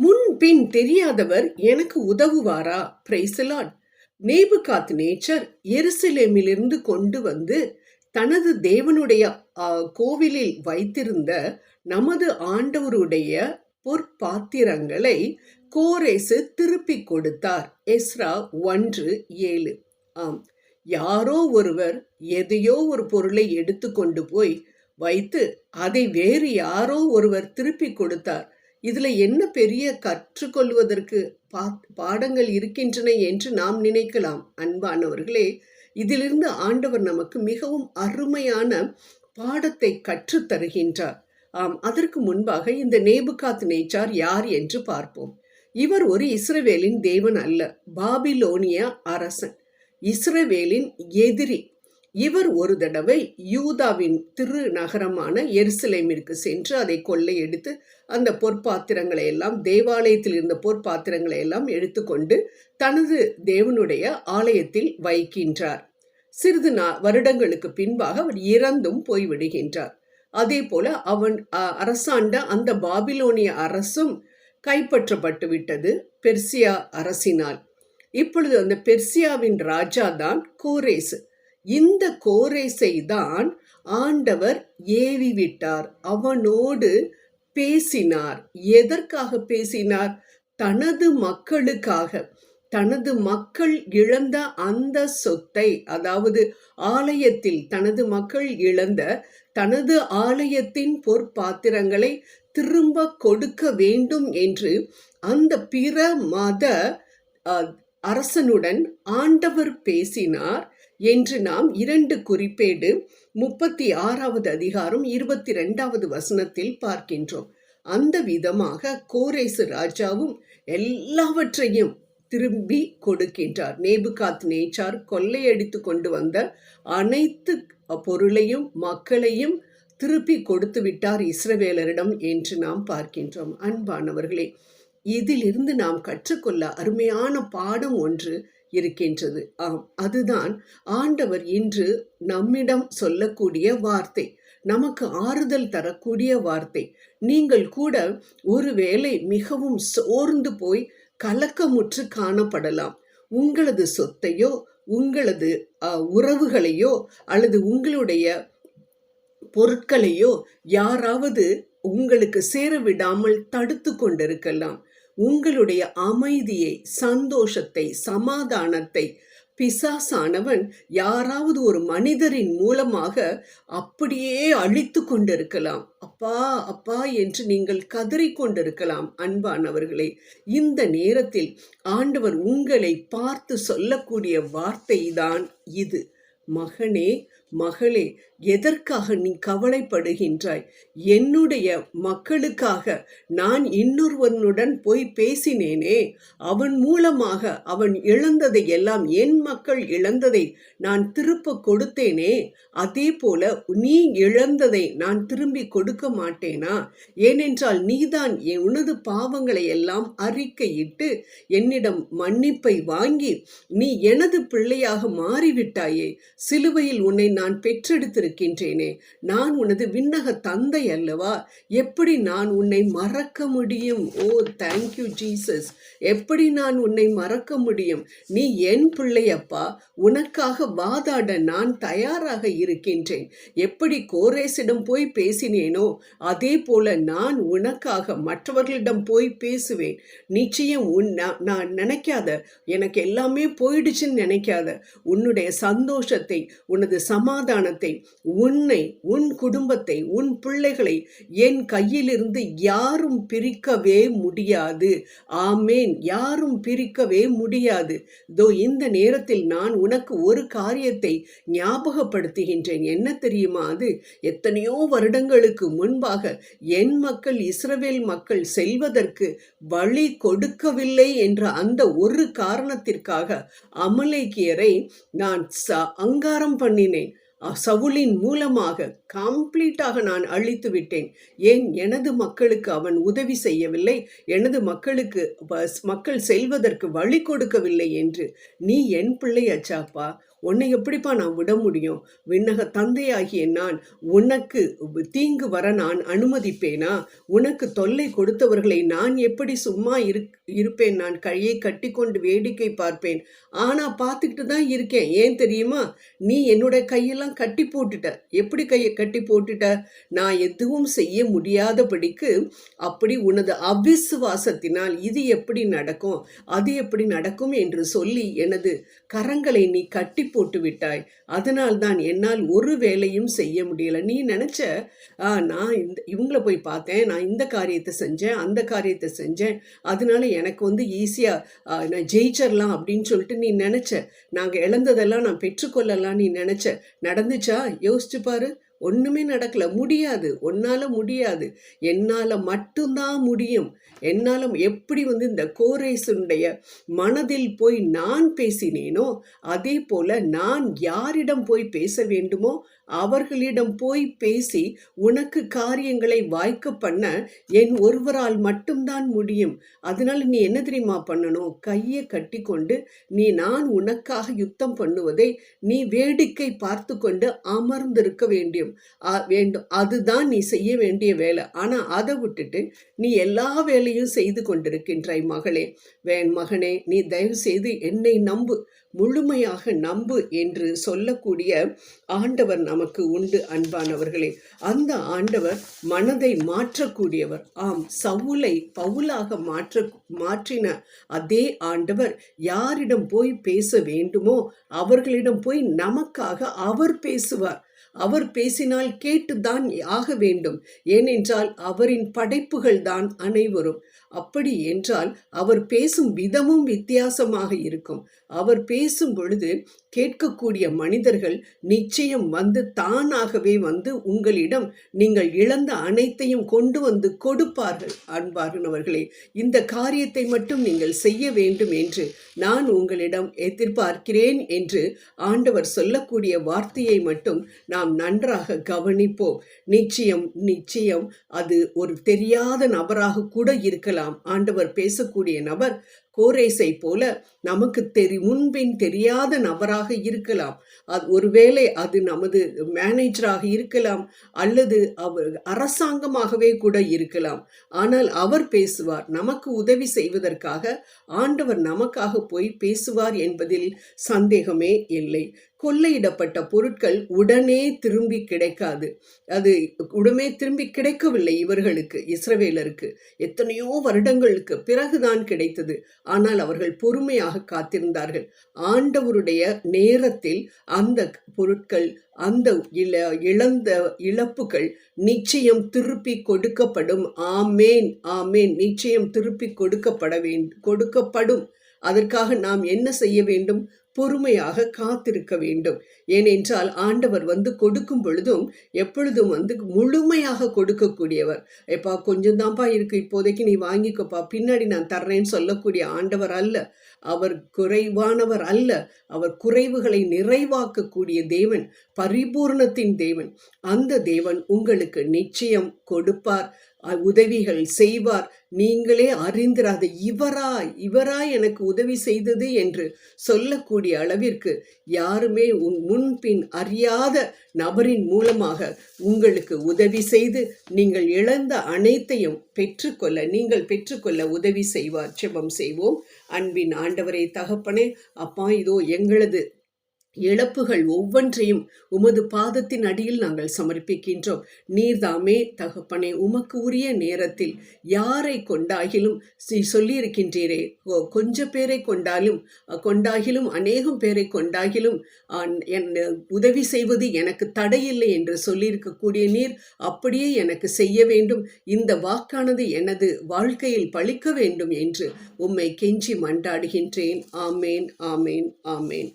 முன்பின் தெரியாதவர் எனக்கு உதவுவாரா? Praise the lord. நேபுகாத்நேச்சர் எருசலேமிலிருந்து கொண்டு வந்து தனது தேவனுடைய கோவிலில் வைத்திருந்த நமது ஆண்டவருடைய பொற்பாத்திரங்களை கோரேசு திருப்பி கொடுத்தார். எஸ்ரா 1:7. ஆம், யாரோ ஒருவர் எதையோ ஒரு பொருளை எடுத்து கொண்டு போய் வைத்து அதை வேறு யாரோ ஒருவர் திருப்பி கொடுத்தார். இதுல என்ன பெரிய கற்றுக்கொள்வதற்கு பாடங்கள் இருக்கின்றன என்று நாம் நினைக்கலாம். அன்பானவர்களே, இதிலிருந்து ஆண்டவர் நமக்கு மிகவும் அருமையான பாடத்தை கற்றுத் தருகின்றார். அதற்கு முன்பாக இந்த நேபுகாத்நேச்சார் யார் என்று பார்ப்போம். இவர் ஒரு இஸ்ரவேலின் தேவன் அல்ல, பாபிலோனிய அரசன், இஸ்ரவேலின் எதிரி. இவர் ஒரு தடவை யூதாவின் திரு நகரமான எருசலேமிற்கு சென்று அதை கொள்ளையடித்து அந்த பொற்பாத்திரங்களை எல்லாம், தேவாலயத்தில் இருந்த பொற்பாத்திரங்களை எல்லாம் எடுத்துக்கொண்டு தனது தேவனுடைய ஆலயத்தில் வைக்கின்றார். சிறிது வருடங்களுக்கு பின்பாக அவர் இறந்தும் போய்விடுகின்றார். அதே போல அவன் அரசாண்ட அந்த பாபிலோனிய அரசும் கைப்பற்றப்பட்டு விட்டது பெர்சியா அரசினால். இப்பொழுது அந்த பெர்சியாவின் ராஜா தான் கோரேசு. இந்த கோரேசை தான் ஆண்டவர் ஏவி விட்டார். அவனோடு பேசினார். எதற்காக பேசினார்? தனது மக்களுக்காக. தனது மக்கள் இழந்த அந்த சொத்தை, அதாவது ஆலயத்தில் தனது மக்கள் இழந்த தனது ஆலயத்தின் பொற்பாத்திரங்களை திரும்ப கொடுக்க வேண்டும் என்று அந்த பிற மத அரசனுடன் ஆண்டவர் பேசினார் என்று நாம் 2 குறிப்பேடு 36வது அதிகாரம் 22வது வசனத்தில் பார்க்கின்றோம். அந்த விதமாக கோரேசு ராஜாவும் எல்லாவற்றையும் திரும்பி கொடுக்கின்றார். நேபுகாத்நேச்சார் கொள்ளையடித்து கொண்டு வந்த அனைத்து பொருளையும் மக்களையும் திருப்பி கொடுத்து விட்டார் இஸ்ரவேலரிடம் என்று நாம் பார்க்கின்றோம். அன்பானவர்களே, இதிலிருந்து நாம் கற்றுக்கொள்ள அருமையான பாடம் ஒன்று இருக்கின்றது. அதுதான் ஆண்டவர் இன்று நம்மிடம் சொல்லக்கூடிய வார்த்தை, நமக்கு ஆறுதல் தரக்கூடிய வார்த்தை. நீங்கள் கூட ஒருவேளை மிகவும் சோர்ந்து போய் கலக்கமுற்று காணப்படலாம். உங்களது சொத்தையோ உங்களது உறவுகளையோ அல்லது உங்களுடைய பொருட்களையோ யாராவது உங்களுக்கு சேர விடாமல் தடுத்து கொண்டிருக்கலாம். உங்களுடைய அமைதியை, சந்தோஷத்தை, சமாதானத்தை பிசாசானவன் யாராவது ஒரு மனிதரின் மூலமாக அப்படியே அழித்து கொண்டிருக்கலாம். அப்பா அப்பா என்று நீங்கள் கதறிக்கொண்டிருக்கலாம். அன்பானவர்களே, இந்த நேரத்தில் ஆண்டவர் உங்களை பார்த்து சொல்லக்கூடிய வார்த்தை தான் இது. மகனே, மகளே, எதற்காக நீ கவலைப்படுகின்றாய்? என்னுடைய மக்களுக்காக நான் இன்னொருவனுடன் போய் பேசினேனே, அவன் மூலமாக அவன் இழந்ததை எல்லாம், என் மக்கள் இழந்ததை நான் திருப்ப கொடுத்தேனே, அதே போல நீ இழந்ததை நான் திரும்பி கொடுக்க மாட்டேனா? ஏனென்றால் நீதான் உனது பாவங்களை எல்லாம் அறிக்கையிட்டு என்னிடம் மன்னிப்பை வாங்கி நீ எனது பிள்ளையாக மாறிவிட்டாயே. சிலுவையில் உன்னை நான் பெற்றெடுத்திருக்கின்றேனே. நான் உனது விண்ணக தந்தை அல்லவா? எப்படி நான் உன்னை மறக்க முடியும்? ஓ, தேங்க்யூ ஜீசஸ். எப்படி நான் உன்னை மறக்க முடியும்? நீ என் பிள்ளையப்பா. உனக்காக வாதாட நான் தயாராக இருக்கின்றேன். எப்படி கோரேசிடம் போய் பேசினேனோ அதே போல நான் உனக்காக மற்றவர்களிடம் போய் பேசுவேன். நிச்சயம் நான் நினைக்காத, எனக்கு எல்லாமே போயிடுச்சுன்னு நினைக்காத. உன்னுடைய சந்தோஷத்தை, உனது சமாதானத்தை, உன்னை, உன் குடும்பத்தை, உன் பிள்ளைகளை என் கையிலிருந்து யாரும் பிரிக்கவே முடியாது. ஆமேன். யாரும் பிரிக்கவே முடியாது. இந்த நேரத்தில் நான் உனக்கு ஒரு காரியத்தை ஞாபகப்படுத்துகின்றேன். என்ன தெரியுமா? அது எத்தனையோ வருடங்களுக்கு முன்பாக என் மக்கள், இஸ்ரவேல் மக்கள் செல்வதற்கு வழி கொடுக்கவில்லை என்ற அந்த ஒரு காரணத்திற்காக அமலேக்கியரை நான் அங்காரம் பண்ணினேன். சவுலின் மூலமாக கம்ப்ளீட்டாக நான் அழித்து விட்டேன். ஏன்? எனது மக்களுக்கு அவன் உதவி செய்யவில்லை, எனது மக்கள் செல்வதற்கு வழி கொடுக்கவில்லை என்று. நீ என் பிள்ளை அச்சாப்பா, உன்னை எப்படிப்பா நான் விட முடியும்? விண்ணக தந்தையாகிய நான் உனக்கு தீங்கு வர நான் அனுமதிப்பேனா? உனக்கு தொல்லை கொடுத்தவர்களை நான் எப்படி சும்மா இருப்பேன்? நான் கையை கட்டி கொண்டு வேடிக்கை பார்ப்பேன். ஆனா பார்த்துக்கிட்டு தான் இருக்கேன். ஏன் தெரியுமா? நீ என்னோட கையெல்லாம் கட்டி போட்டுட்ட. எப்படி கையை கட்டி போட்டுட்ட? நான் எதுவும் செய்ய முடியாதபடிக்கு அப்படி உனது அவிசுவாசத்தினால் இது எப்படி நடக்கும், அது எப்படி நடக்கும் என்று சொல்லி எனது கரங்களை நீ கட்டி போட்டு விட்டாய். அதனால்தான் என்னால் ஒரு வேலையும் செய்ய முடியல. நீ நினைச்ச நான் இவங்களை போய் பார்த்தேன், நான் இந்த காரியத்தை செஞ்சேன், அந்த காரியத்தை செஞ்சேன், அதனால எனக்கு ஈஸியா நான் ஜெயிச்சிடலாம் அப்படின்னு சொல்லிட்டு நீ நினைச்ச. நாங்க இழந்ததெல்லாம் நான் பெற்றுக்கொள்ளலாம் நீ நினைச்ச. நடந்துச்சா? யோசிச்சு பாரு. ஒண்ணுமே நடக்கல. முடியாது. உன்னால முடியாது. என்னால மட்டும்தான் முடியும். என்னால எப்படி இந்த கோரேசுடைய மனதில் போய் நான் பேசினேனோ அதே போல நான் யாரிடம் போய் பேச வேண்டுமோ அவர்களிடம் போய் பேசி உனக்கு காரியங்களை வாய்க்க பண்ண என் ஒருவரால் மட்டும்தான் முடியும். அதனால நீ என்ன தெரியுமா பண்ணணும்? கையை கட்டி கொண்டு நான் உனக்காக யுத்தம் பண்ணுவதை நீ வேடிக்கை பார்த்து கொண்டு அமர்ந்திருக்க வேண்டும். அதுதான் நீ செய்ய வேண்டிய வேலை. ஆனா அதை விட்டுட்டு நீ எல்லா வேலையும் செய்து கொண்டிருக்கின்றாய் மகளே. மகனே, நீ தயவு செய்து என்னை நம்பு, முழுமையாக நம்பு என்று சொல்லக்கூடிய ஆண்டவர் நமக்கு உண்டு அன்பானவர்களே. அந்த ஆண்டவர் மனதை மாற்றக்கூடியவர். ஆம், சவுலை பவுலாக மாற்றின அதே ஆண்டவர் யாரிடம் போய் பேச வேண்டுமோ அவர்களிடம் போய் நமக்காக அவர் பேசுவார். அவர் பேசினால் கேட்டுதான் ஆக வேண்டும். ஏனென்றால் அவரின் படைப்புகள் தான் அனைவரும். அப்படி என்றால் அவர் பேசும் விதமும் வித்தியாசமாக இருக்கும். அவர் பேசும் பொழுது கேட்கக்கூடிய மனிதர்கள் நிச்சயம் தானாகவே உங்களிடம் நீங்கள் இழந்த அனைத்தையும் கொண்டு கொடுப்பார்கள். அன்பார்ந்தவர்களே, இந்த காரியத்தை மட்டும் நீங்கள் செய்ய வேண்டும் என்று நான் உங்களிடம் எதிர்பார்க்கிறேன் என்று ஆண்டவர் சொல்லக்கூடிய வார்த்தையை மட்டும் நாம் நன்றாக கவனிப்போம். நிச்சயம் அது ஒரு தெரியாத நபராக கூட இருக்கலாம். ஆண்டவர் பேசக்கூடிய நபர் கோரேசை போல நமக்கு முன்பின் தெரியாத நபராக இருக்கலாம். ஒருவேளை அது நமது மேனேஜராக இருக்கலாம், அல்லது அவர் அரசாங்கமாகவே கூட இருக்கலாம். ஆனால் அவர் பேசுவார். நமக்கு உதவி செய்வதற்காக ஆண்டவர் நமக்காக போய் பேசுவார் என்பதில் சந்தேகமே இல்லை. கொள்ளையிடப்பட்ட பொருட்கள் உடனே திரும்பி கிடைக்காது. அது உடனே திரும்பி கிடைக்கவில்லை. இவர்களுக்கு, இஸ்ரவேலருக்கு எத்தனையோ வருடங்களுக்கு பிறகுதான் கிடைத்தது. ஆனால் அவர்கள் பொறுமையாக காத்திருந்தார்கள். ஆண்டவருடைய நேரத்தில் அந்த பொருட்கள், அந்த இழந்த இழப்புகள் நிச்சயம் திருப்பி கொடுக்கப்படும். ஆமேன், ஆமேன். நிச்சயம் திருப்பி கொடுக்கப்படும். அதற்காக நாம் என்ன செய்ய வேண்டும்? பொறுமையாக காத்திருக்க வேண்டும். ஏனென்றால் ஆண்டவர் கொடுக்கும் பொழுதும் எப்பொழுதும் முழுமையாக கொடுக்கக்கூடியவர். எப்பா கொஞ்சம் தான்ப்பா இருக்கு, இப்போதைக்கு நீ வாங்கிக்கப்பா, பின்னாடி நான் தர்றேன்னு சொல்லக்கூடிய ஆண்டவர் அல்ல. அவர் குறைவானவர் அல்ல. அவர் குறைவுகளை நிறைவாக்கக்கூடிய தேவன், பரிபூர்ணத்தின் தேவன். அந்த தேவன் உங்களுக்கு நிச்சயம் கொடுப்பார், உதவிகள் செய்வார். நீங்களே அறிந்திராத இவரா எனக்கு உதவி செய்தது என்று சொல்லக்கூடிய அளவிற்கு யாருமே முன்பின் அறியாத நபரின் மூலமாக உங்களுக்கு உதவி செய்து நீங்கள் இழந்த அனைத்தையும் நீங்கள் பெற்றுக்கொள்ள உதவி செய்வார். ஜெபம் செய்வோம். அன்பின் ஆண்டவரே, தகப்பனே, அப்பா, இதோ எங்களது இழப்புகள் ஒவ்வொன்றையும் உமது பாதத்தின் அடியில் நாங்கள் சமர்ப்பிக்கின்றோம். நீர்தாமே தகப்பனே, உமக்கு உரிய நேரத்தில் யாரை கொண்டாகிலும் சொல்லியிருக்கின்றீரே, கொஞ்ச பேரை கொண்டாகிலும் அநேகம் பேரை கொண்டாகிலும் உதவி செய்வது எனக்கு தடையில்லை என்று சொல்லியிருக்கக்கூடிய நீர் அப்படியே எனக்கு செய்ய வேண்டும். இந்த வாக்கானது எனது வாழ்க்கையில் பலிக்க வேண்டும் என்று உம்மை கெஞ்சி மன்றாடுகின்றேன். ஆமேன், ஆமேன், ஆமேன்.